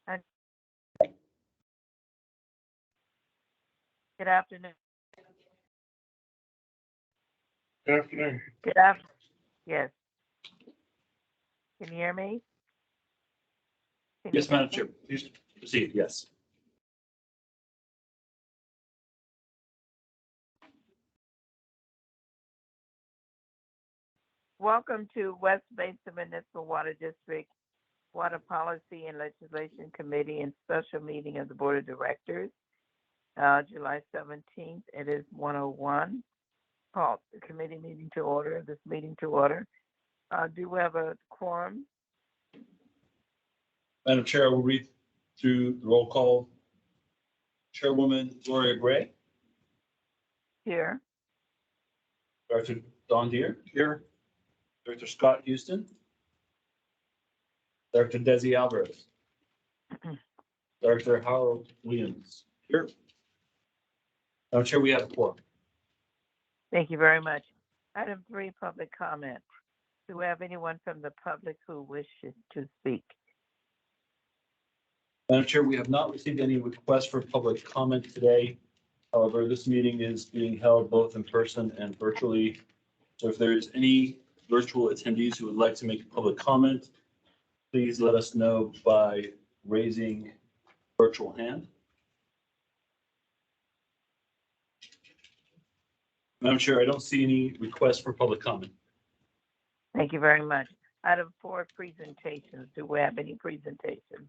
Uh, Good afternoon. Good afternoon. Good afternoon. Yes. Can you hear me? Can you Yes, hear Madam me? Chair, please proceed, yes. Welcome to West Basin Municipal Water District Water Policy and Legislation Committee and Special Meeting of the Board of Directors, July 17th. It is 1:01. Call the committee meeting to order, this meeting to order. Do we have a quorum Madam Chair, I will read through the roll call. Chairwoman Gloria Gray, here? Director Don Deere. Here. Director Scott Houston. Director Desi Alvarez. Director Harold Williams. Here. Madam Chair, we have a quorum. Thank you very much. Item 3, public comment. Do we have anyone from the public who wishes to speak? Madam Chair, we have not received any requests for public comment today. However, this meeting is being held both in person and virtually. So if there is any virtual attendees who would like to make a public comment, please let us know by raising virtual hand. Madam Chair, I don't see any requests for public comment. Thank you very much. Item 4, presentations. Do we have any presentations?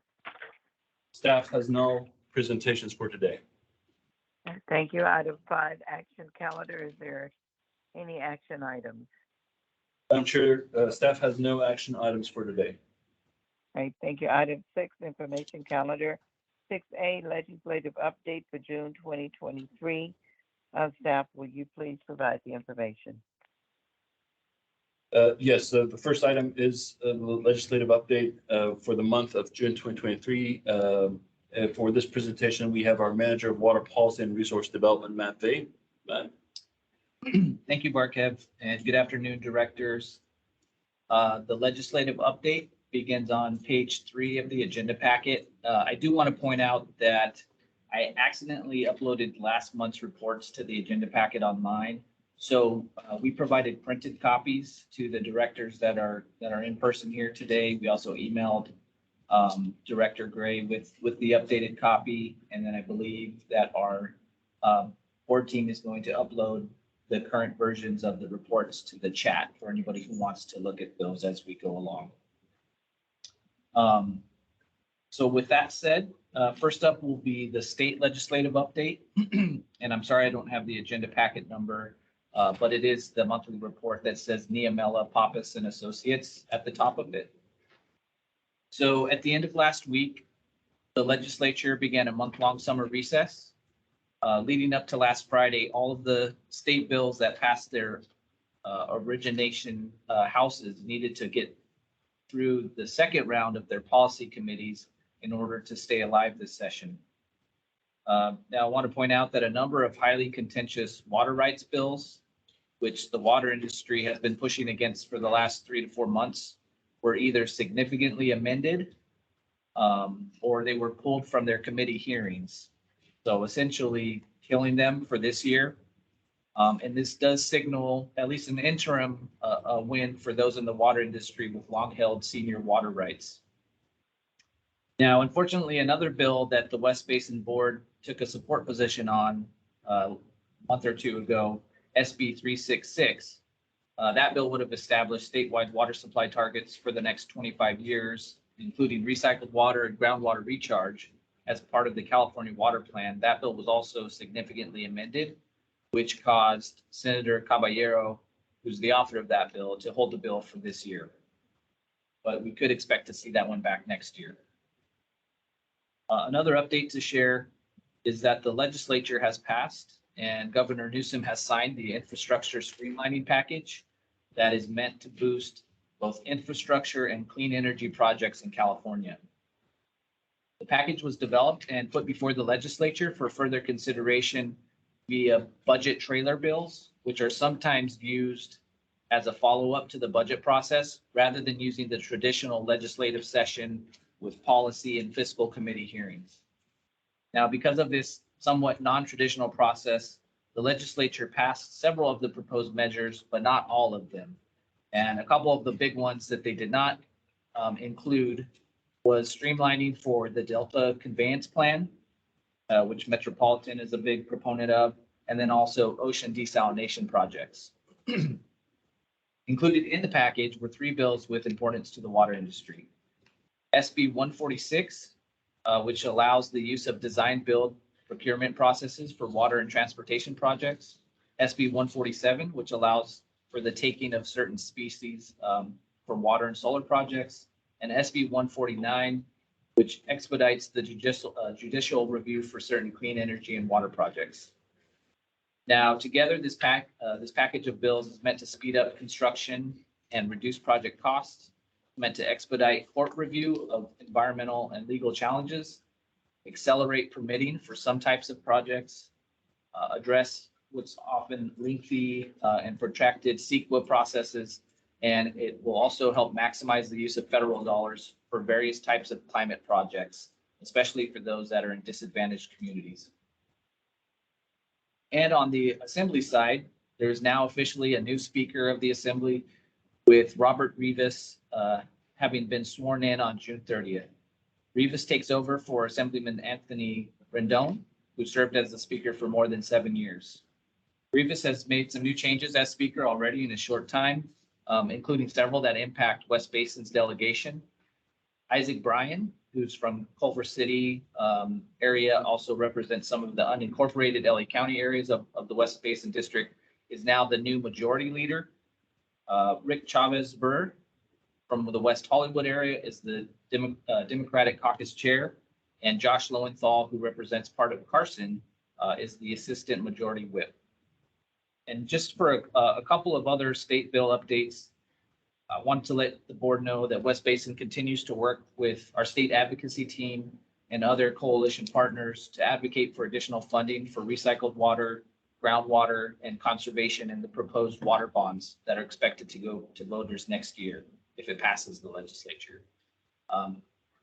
Staff has no presentations for today. Thank you. Item 5, action calendar. Is there any action items? Madam Chair, staff has no action items for today. Right, thank you. Item 6, information calendar. 6A, legislative update for June 2023. Staff, will you please provide the information? Yes, the first item is the legislative update for the month of June 2023. For this presentation, we have our Manager of Water Policy and Resource Development, Matt Vey. Matt. Thank you, Barkev, and good afternoon, directors. The legislative update begins on page 3 of the agenda packet. I do want to point out that I accidentally uploaded last month's reports to the agenda packet online. So we provided printed copies to the directors that are in person here today. We also emailed Director Gray with the updated copy, and then I believe that our board team is going to upload the current versions of the reports to the chat for anybody who wants to look at those as we go along. So with that said, first up will be the state legislative update. And I'm sorry I don't have the agenda packet number, but it is the monthly report that says Niamela, Pappas and Associates at the top of it. So at the end of last week, the legislature began a month-long summer recess. Leading up to last Friday, all of the state bills that passed their origination houses needed to get through the second round of their policy committees in order to stay alive this session. Now, I want to point out that a number of highly contentious water rights bills, which the water industry has been pushing against for the last 3 to 4 months, were either significantly amended or they were pulled from their committee hearings. So essentially killing them for this year. And this does signal at least an interim win for those in the water industry with long-held senior water rights. Now, unfortunately, another bill that the West Basin Board took a support position on a month or two ago, SB 366, that bill would have established statewide water supply targets for the next 25 years, including recycled water and groundwater recharge as part of the California Water Plan. That bill was also significantly amended, which caused Senator Caballero, who's the author of that bill, to hold the bill for this year. But we could expect to see that one back next year. Another update to share is that the legislature has passed and Governor Newsom has signed the infrastructure streamlining package that is meant to boost both infrastructure and clean energy projects in California. The package was developed and put before the legislature for further consideration via budget trailer bills, which are sometimes used as a follow-up to the budget process rather than using the traditional legislative session with policy and fiscal committee hearings. Now, because of this somewhat non-traditional process, the legislature passed several of the proposed measures, but not all of them. And a couple of the big ones that they did not include was streamlining for the Delta Conveyance Plan, which Metropolitan is a big proponent of, and then also ocean desalination projects. Included in the package were 3 bills with importance to the water industry. SB 146, which allows the use of design build procurement processes for water and transportation projects. SB 147, which allows for the taking of certain species for water and solar projects. And SB 149, which expedites the judicial review for certain clean energy and water projects. Now, together, this package of bills is meant to speed up construction and reduce project costs, meant to expedite court review of environmental and legal challenges, accelerate permitting for some types of projects, address what's often lengthy and protracted CEQA processes, and it will also help maximize the use of federal dollars for various types of climate projects, especially for those that are in disadvantaged communities. And on the Assembly side, there's now officially a new Speaker of the Assembly, with Robert Rivas having been sworn in on June 30th. Rivas takes over for Assemblyman Anthony Rendon, who served as the Speaker for more than 7 years. Rivas has made some new changes as Speaker already in a short time, including several that impact West Basin's delegation. Isaac Bryan, who's from Culver City area, also represents some of the unincorporated LA County areas of the West Basin District, is now the new majority leader. Rick Chavez Burr from the West Hollywood area is the Democratic Caucus Chair, and Josh Lowenthal, who represents part of Carson, is the Assistant Majority Whip. And just for a couple of other state bill updates, I want to let the board know that West Basin continues to work with our state advocacy team and other coalition partners to advocate for additional funding for recycled water, groundwater, and conservation in the proposed water bonds that are expected to go to voters next year if it passes the legislature.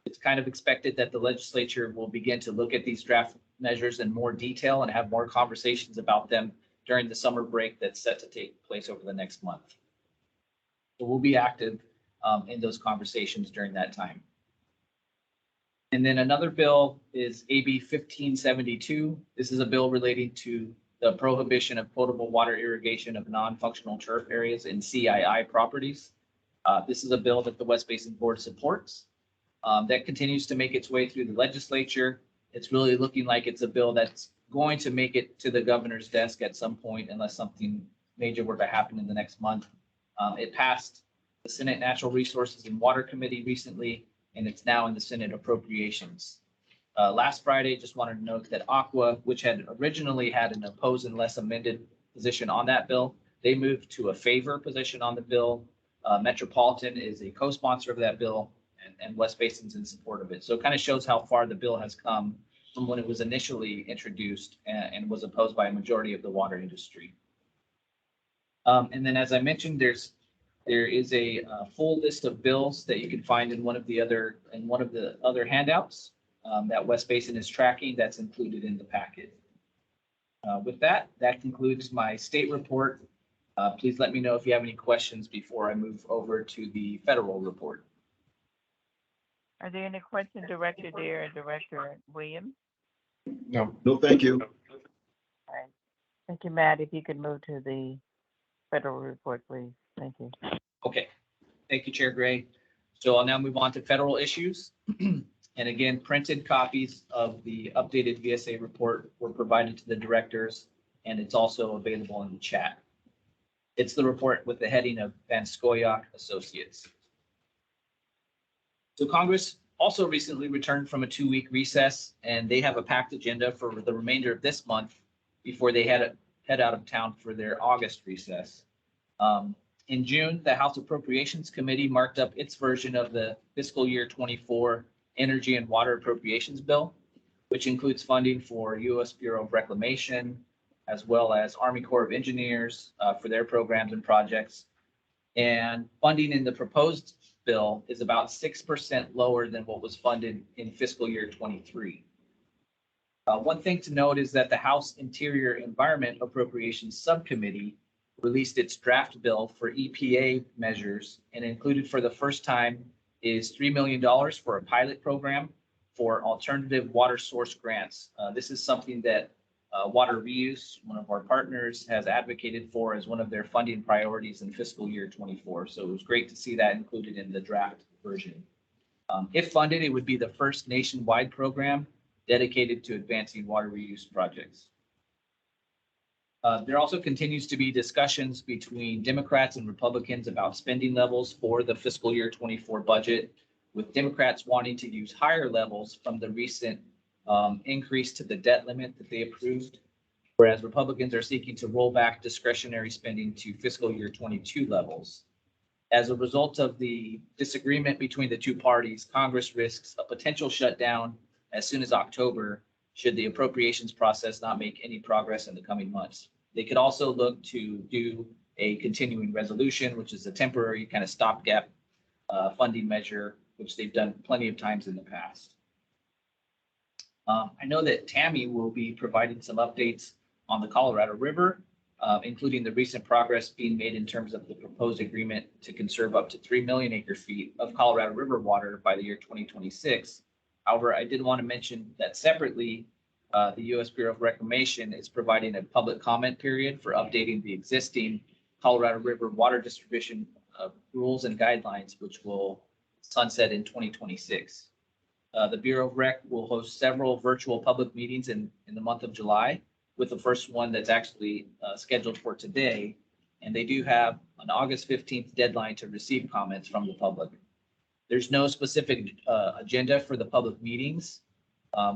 It's kind of expected that the legislature will begin to look at these draft measures in more detail and have more conversations about them during the summer break that's set to take place over the next month. So we'll be active in those conversations during that time. And then another bill is AB 1572. This is a bill relating to the prohibition of potable water irrigation of non-functional turf areas in CII properties. This is a bill that the West Basin Board supports. That continues to make its way through the legislature. It's really looking like it's a bill that's going to make it to the governor's desk at some point, unless something major were to happen in the next month. It passed the Senate Natural Resources and Water Committee recently, and it's now in the Senate Appropriations. Last Friday, just wanted to note that Aqua, which had originally had an oppose unless amended position on that bill, they moved to a favor position on the bill. Metropolitan is a co-sponsor of that bill, and West Basin's in support of it. So it kind of shows how far the bill has come from when it was initially introduced and was opposed by a majority of the water industry. And then, as I mentioned, there is a full list of bills that you can find in one of the other handouts that West Basin is tracking. That's included in the packet. With that concludes my state report. Please let me know if you have any questions before I move over to the federal report. Are there any questions, Director Dare and Director Williams? No. No, thank you. All right. Thank you, Matt. If you could move to the federal report, please. Thank you. Okay, thank you, Chair Gray. So I'll now move on to federal issues. And again, printed copies of the updated VSA report were provided to the directors, and it's also available in the chat. It's the report with the heading of Van Scoyoc Associates. So Congress also recently returned from a 2-week recess, and they have a packed agenda for the remainder of this month before they head out of town for their August recess. In June, the House Appropriations Committee marked up its version of the fiscal year 24 Energy and Water Appropriations Bill, which includes funding for U.S. Bureau of Reclamation, as well as Army Corps of Engineers for their programs and projects. And funding in the proposed bill is about 6% lower than what was funded in fiscal year 23. One thing to note is that the House Interior Environment Appropriations Subcommittee released its draft bill for EPA measures, and included for the first time is $3 million for a pilot program for alternative water source grants. This is something that Water Reuse, one of our partners, has advocated for as one of their funding priorities in fiscal year 24. So it was great to see that included in the draft version. If funded, it would be the first nationwide program dedicated to advancing water reuse projects. There also continues to be discussions between Democrats and Republicans about spending levels for the fiscal year 24 budget, with Democrats wanting to use higher levels from the recent increase to the debt limit that they approved, whereas Republicans are seeking to roll back discretionary spending to fiscal year 22 levels. As a result of the disagreement between the two parties, Congress risks a potential shutdown as soon as October should the appropriations process not make any progress in the coming months. They could also look to do a continuing resolution, which is a temporary kind of stopgap funding measure, which they've done plenty of times in the past. I know that Tammy will be providing some updates on the Colorado River, including the recent progress being made in terms of the proposed agreement to conserve up to 3 million acre feet of Colorado River water by the year 2026. However, I did want to mention that separately, the U.S. Bureau of Reclamation is providing a public comment period for updating the existing Colorado River water distribution rules and guidelines, which will sunset in 2026. The Bureau of Rec will host several virtual public meetings in the month of July, with the first one that's actually scheduled for today. And they do have an August 15th deadline to receive comments from the public. There's no specific agenda for the public meetings,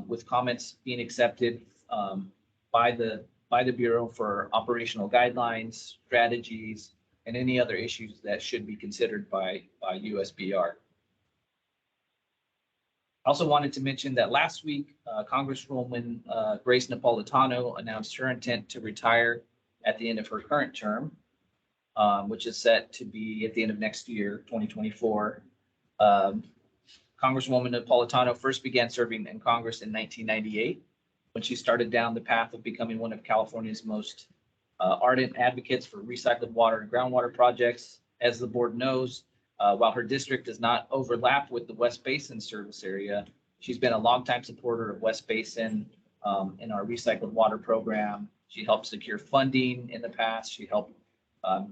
with comments being accepted by the Bureau for operational guidelines, strategies, and any other issues that should be considered by USBR. I also wanted to mention that last week, Congresswoman Grace Napolitano announced her intent to retire at the end of her current term, which is set to be at the end of next year, 2024. Congresswoman Napolitano first began serving in Congress in 1998, when she started down the path of becoming one of California's most ardent advocates for recycled water and groundwater projects. As the board knows, while her district does not overlap with the West Basin service area, she's been a longtime supporter of West Basin in our recycled water program. She helped secure funding in the past. She helped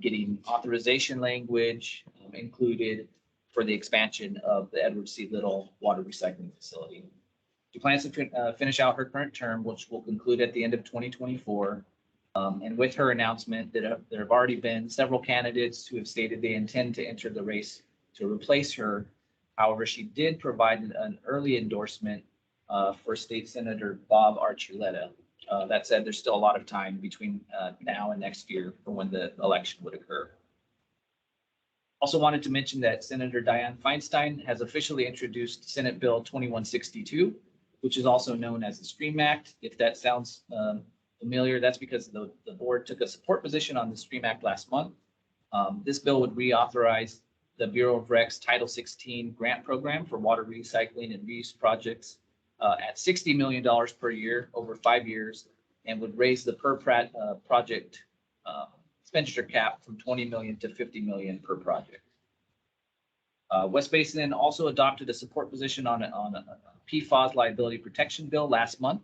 getting authorization language included for the expansion of the Edward C. Little water recycling facility. She plans to finish out her current term, which will conclude at the end of 2024. And with her announcement that there have already been several candidates who have stated they intend to enter the race to replace her. However, she did provide an early endorsement for State Senator Bob Archuleta. That said, there's still a lot of time between now and next year for when the election would occur. Also wanted to mention that Senator Dianne Feinstein has officially introduced Senate Bill 2162, which is also known as the STREAM Act. If that sounds familiar, that's because the board took a support position on the STREAM Act last month. This bill would reauthorize the Bureau of Rec's Title 16 grant program for water recycling and reuse projects at $60 million per year over 5 years, and would raise the per project expenditure cap from 20 million to 50 million per project. West Basin also adopted a support position on a PFAS liability protection bill last month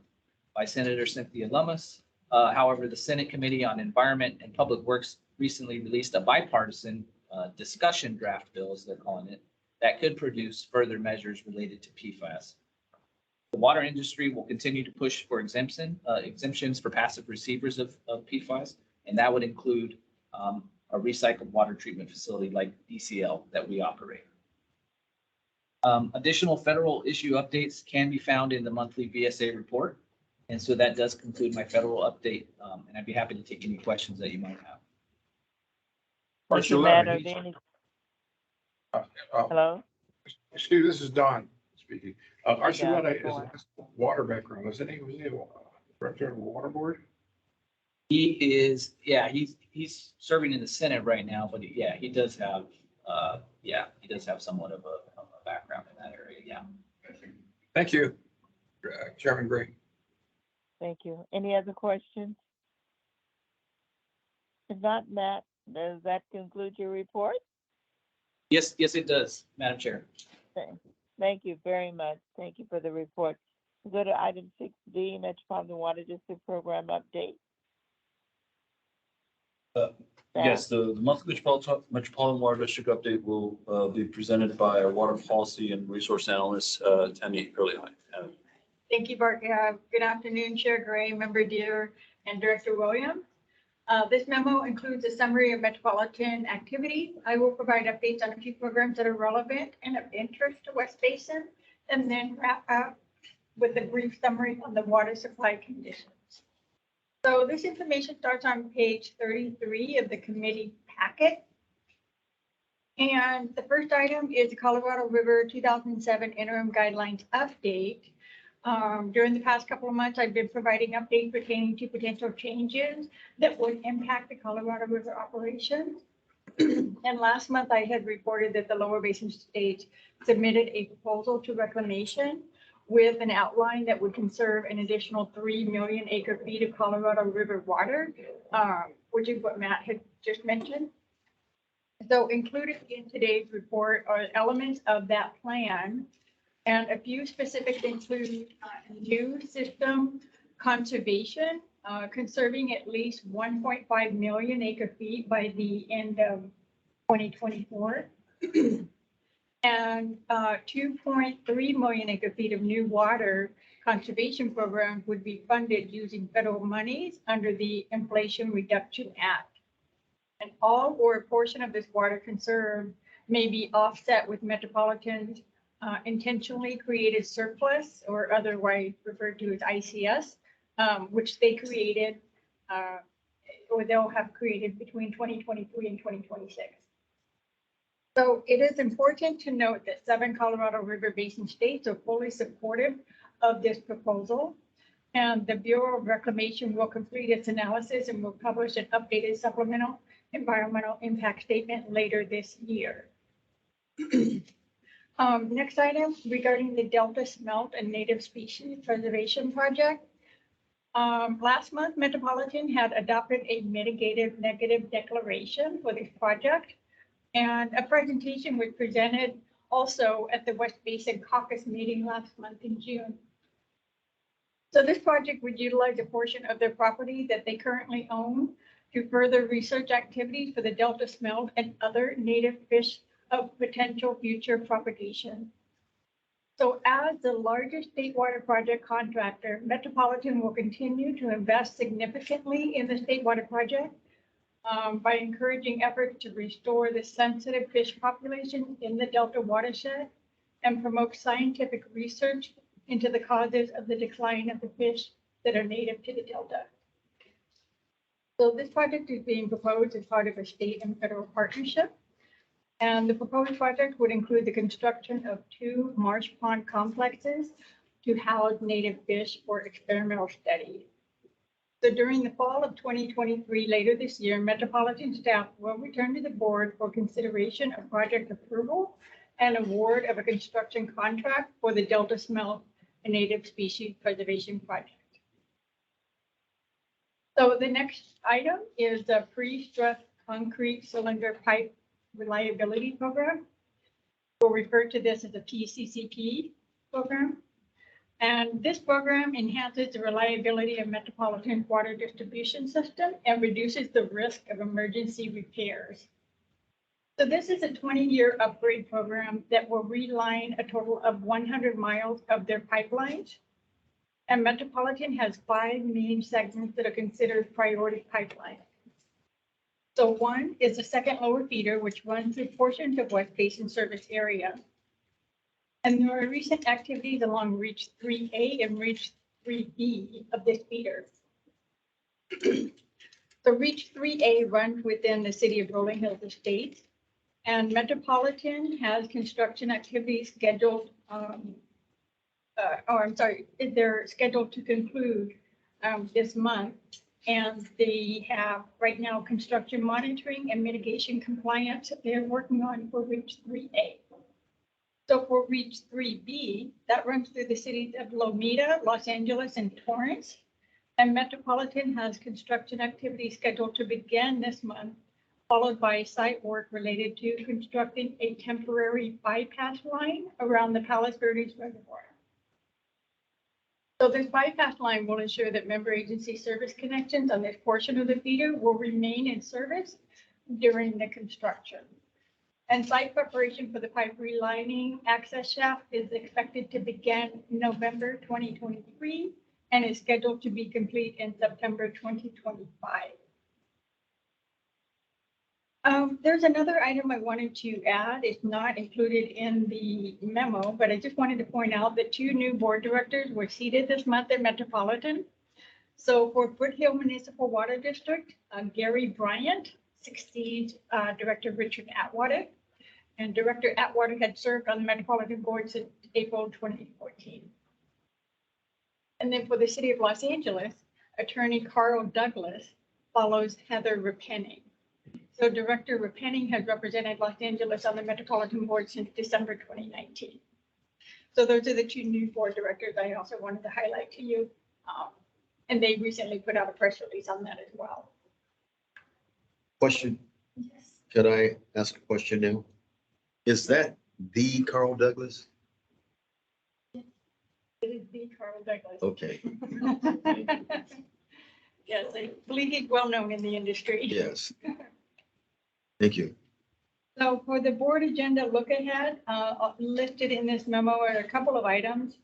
by Senator Cynthia Lummis. However, the Senate Committee on Environment and Public Works recently released a bipartisan discussion draft bill, as they're calling it, that could produce further measures related to PFAS. The water industry will continue to push for exemptions for passive receivers of PFAS, and that would include a recycled water treatment facility like DCL that we operate. Additional federal issue updates can be found in the monthly VSA report. And so that does conclude my federal update, and I'd be happy to take any questions that you might have. Mr. Matt, are there any? Hello? Steve, this is Don speaking. Archuleta go on. is a water background. Was he a director of the water board? He is, yeah, he's serving in the Senate right now, but he does have yeah, he does have somewhat of a background in that area, yeah. Thank you, Chairman Green. Thank you. Any other questions? If not, Matt, does that conclude your report? Yes, yes, it does, Madam Chair. Thank you very much. Thank you for the report. Go to item 6D, Metropolitan Water District Program Update. Yes, the monthly Metropolitan Water District update will be presented by our water policy and resource analyst, Tammy Hurley. Thank you, Bart. Good afternoon, Chair Gray, Member Deere, and Director Williams. This memo includes a summary of metropolitan activity. I will provide updates on a few programs that are relevant and of interest to West Basin, and then wrap up with a brief summary on the water supply conditions. So this information starts on page 33 of the committee packet. And the first item is the Colorado River 2007 interim guidelines update. During the past couple of months, I've been providing updates pertaining to potential changes that would impact the Colorado River operations. And last month, I had reported that the Lower Basin states submitted a proposal to reclamation with an outline that would conserve an additional 3 million acre feet of Colorado River water, which is what Matt had just mentioned. So included in today's report are elements of that plan. And a few specifics include new system conservation, conserving at least 1.5 million acre feet by the end of 2024. And 2.3 million acre feet of new water conservation programs would be funded using federal monies under the Inflation Reduction Act. And all or a portion of this water conserved may be offset with Metropolitan's intentionally created surplus, or otherwise referred to as ICS, which they created or they'll have created between 2023 and 2026. So it is important to note that 7 Colorado River Basin states are fully supportive of this proposal. And the Bureau of Reclamation will complete its analysis and will publish an updated supplemental environmental impact statement later this year. Next item regarding the Delta Smelt and Native Species Preservation Project. Last month, Metropolitan had adopted a mitigated negative declaration for this project, and a presentation was presented also at the West Basin Caucus meeting last month in June. So this project would utilize a portion of their property that they currently own to further research activities for the Delta Smelt and other native fish of potential future propagation. So as the largest state water project contractor, Metropolitan will continue to invest significantly in the state water project by encouraging efforts to restore the sensitive fish population in the Delta watershed and promote scientific research into the causes of the decline of the fish that are native to the Delta. So this project is being proposed as part of a state and federal partnership. And the proposed project would include the construction of 2 marsh pond complexes to house native fish for experimental studies. So during the fall of 2023, later this year, Metropolitan staff will return to the board for consideration of project approval and award of a construction contract for the Delta Smelt and Native Species Preservation Project. So the next item is the pre-stressed concrete cylinder pipe reliability program. We'll refer to this as a PCCP program. And this program enhances the reliability of Metropolitan's water distribution system and reduces the risk of emergency repairs. So this is a 20-year upgrade program that will reline a total of 100 miles of their pipelines. And Metropolitan has 5 main segments that are considered priority pipelines. So one is the second lower feeder, which runs through portions of West Basin service area. And there are recent activities along Reach 3A and Reach 3B of this feeder. So Reach 3A runs within the city of Rolling Hills Estates, and Metropolitan has construction activities scheduled, they're scheduled to conclude this month And they have right now construction monitoring and mitigation compliance that they're working on for Reach 3A. So for Reach 3B, that runs through the cities of Lomita, Los Angeles, and Torrance. And Metropolitan has construction activities scheduled to begin this month, followed by site work related to constructing a temporary bypass line around the Palos Verdes Reservoir. So this bypass line will ensure that member agency service connections on this portion of the feeder will remain in service during the construction. And site preparation for the pipe relining access shaft is expected to begin in November 2023 and is scheduled to be complete in September 2025. There's another item I wanted to add. It's not included in the memo, but I just wanted to point out that 2 new board directors were seated this month at Metropolitan. So for Foothill Municipal Water District, Gary Bryant succeeds Director Richard Atwater. And Director Atwater had served on the Metropolitan Board since April 2014. And then for the City of Los Angeles, Attorney Carl Douglas follows Heather Repenning. So Director Repenning has represented Los Angeles on the Metropolitan Board since December 2019. So those are the 2 new board directors I also wanted to highlight to you. And they recently put out a press release on that as well. Question, Yes. could I ask a question now? Is that the Carl Douglas? It is the Carl Douglas. Okay, Yes, I believe he's well known in the industry. yes. Thank you. So for the board agenda look ahead, listed in this memo are a couple of items.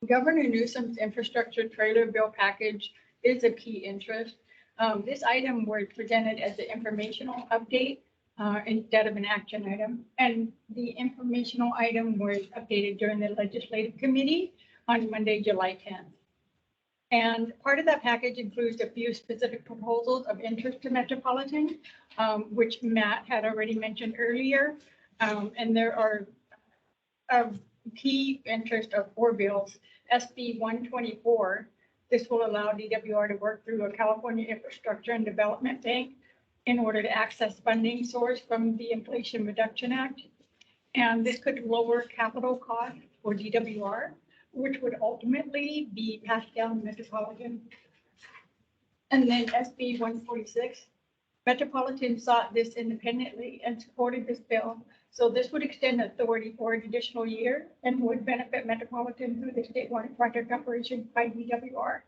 Governor Newsom's infrastructure trailer bill package is a key interest. This item was presented as an informational update instead of an action item. And the informational item was updated during the legislative committee on Monday, July 10th. And part of that package includes a few specific proposals of interest to Metropolitan, which Matt had already mentioned earlier. And there are key interest of 4 bills. SB 124, this will allow DWR to work through a California Infrastructure and Development Bank in order to access funding source from the Inflation Reduction Act. And this could lower capital costs for DWR, which would ultimately be passed down Metropolitan. And then SB 146, Metropolitan sought this independently and supported this bill. So this would extend authority for an additional year and would benefit Metropolitan through the statewide project operation by DWR.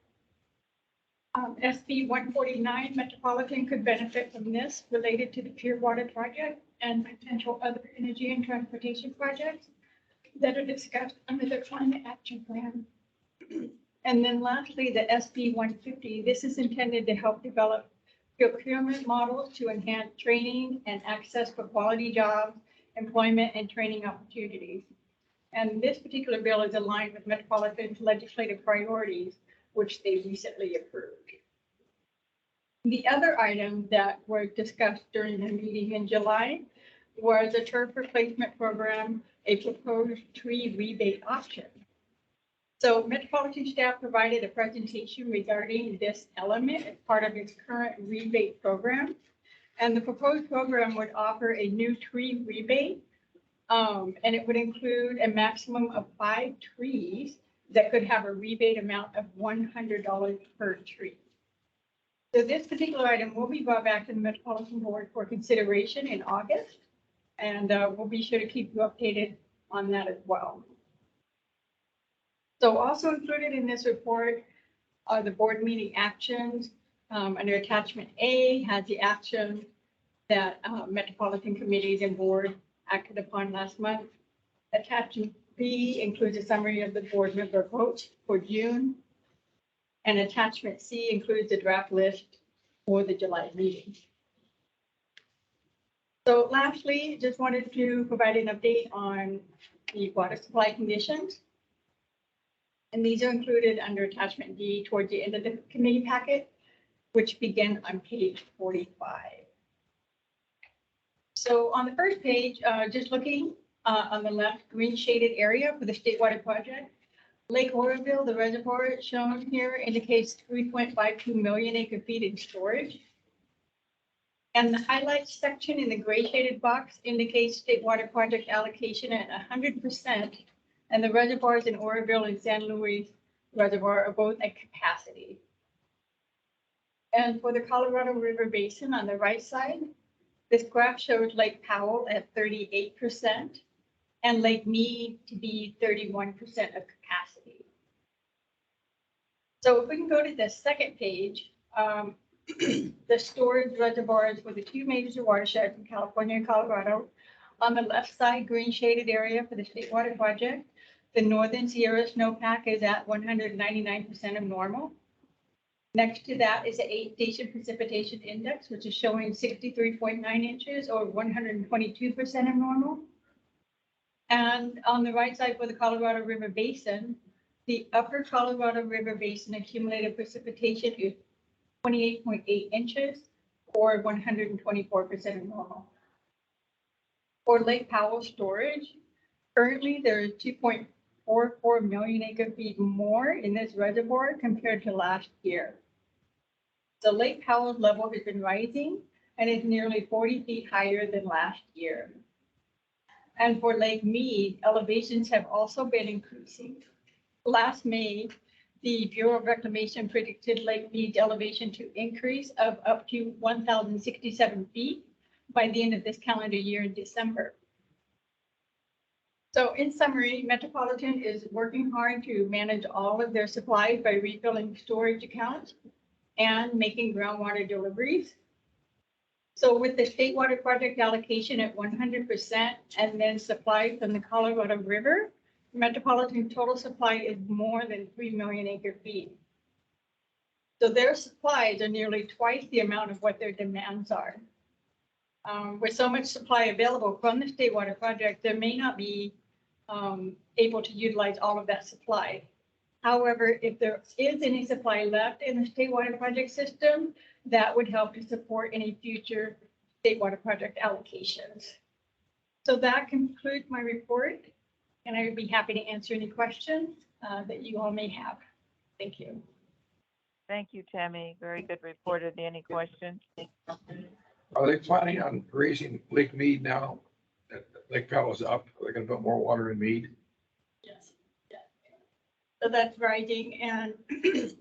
SB 149, Metropolitan could benefit from this related to the Pure Water project and potential other energy and transportation projects that are discussed under the Climate Action Plan. And then lastly, the SB 150, this is intended to help develop procurement models to enhance training and access for quality jobs, employment, and training opportunities. And this particular bill is aligned with Metropolitan's legislative priorities, which they recently approved. The other item that were discussed during the meeting in July was a turf replacement program, a proposed tree rebate option. So Metropolitan staff provided a presentation regarding this element as part of its current rebate program. And the proposed program would offer a new tree rebate. And it would include a maximum of 5 trees that could have a rebate amount of $100 per tree. So this particular item will be brought back to the Metropolitan Board for consideration in August. And we'll be sure to keep you updated on that as well. So also included in this report are the board meeting actions. Under attachment A has the action that Metropolitan committees and board acted upon last month. Attachment B includes a summary of the board member votes for June. And attachment C includes the draft list for the July meeting. So lastly, just wanted to provide an update on the water supply conditions. And these are included under attachment D towards the end of the committee packet, which begin on page 45. So on the first page, just looking on the left green shaded area for the State Water Project, Lake Oroville, the reservoir shown here indicates 3.52 million acre feet in storage. And the highlights section in the gray shaded box indicates state water project allocation at 100%. And the reservoirs in Oroville and San Luis Reservoir are both at capacity. And for the Colorado River Basin on the right side, this graph shows Lake Powell at 38% and Lake Mead to be 31% of capacity. So if we can go to the second page, the storage reservoirs for the two major watersheds in California and Colorado. On the left side, green shaded area for the State Water Project. The Northern Sierra snowpack is at 199% of normal. Next to that is the 8-station precipitation index, which is showing 63.9 inches or 122% of normal. And on the right side for the Colorado River Basin, the upper Colorado River Basin accumulated precipitation is 28.8 inches or 124% of normal. For Lake Powell storage, currently there is 2.44 million acre feet more in this reservoir compared to last year. So Lake Powell's level has been rising and is nearly 40 feet higher than last year. And for Lake Mead, elevations have also been increasing. Last May, the Bureau of Reclamation predicted Lake Mead's elevation to increase of up to 1,067 feet by the end of this calendar year in December. So in summary, Metropolitan is working hard to manage all of their supplies by refilling storage accounts and making groundwater deliveries. So with the State Water Project allocation at 100% and then supply from the Colorado River, Metropolitan total supply is more than 3 million acre feet. So their supplies are nearly twice the amount of what their demands are. With so much supply available from the State Water Project, there may not be able to utilize all of that supply. However, if there is any supply left in the State Water Project system, that would help to support any future State Water Project allocations. So that concludes my report, and I would be happy to answer any questions that you all may have. Thank you. Thank you, Tammy. Very good report. Are there any questions? Are they planning on raising Lake Mead now? That Lake Powell is up. Are they gonna put more water in Mead? Yes. Yeah. So that's rising, and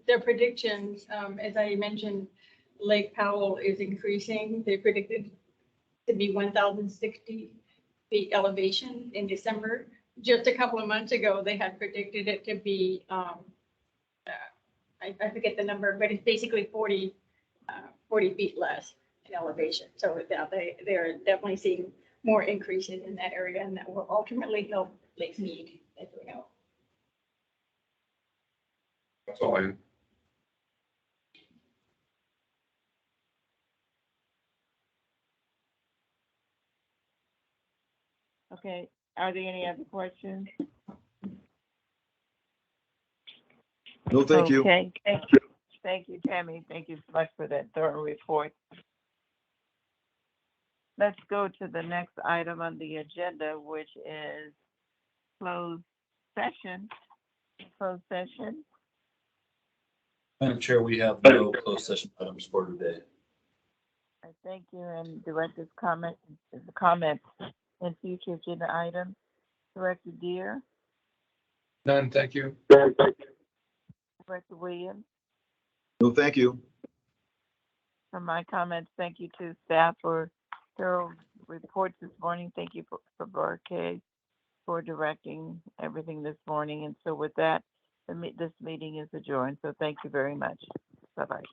their predictions, as I mentioned, Lake Powell is increasing. They predicted to be 1,060 feet elevation in December. Just a couple of months ago, they had predicted it to be, I forget the number, but it's basically 40 feet less in elevation. So yeah, they're definitely seeing more increases in that area, and that will ultimately help Lake Mead, as we know. That's all I have. Okay, are there any other questions? No, thank you. Okay, thank you. Thank you, Tammy. Thank you so much for that thorough report. Let's go to the next item on the agenda, which is closed session. Closed session. Madam Chair, we have no closed session items for today. I thank you, and director's comment in future agenda items. Director Deere, None, thank you. Director Williams. No, thank you. For my comments, thank you to staff for thorough reports this morning. Thank you for Barkay for directing everything this morning. And so with that, this meeting is adjourned. So thank you very much. Bye-bye.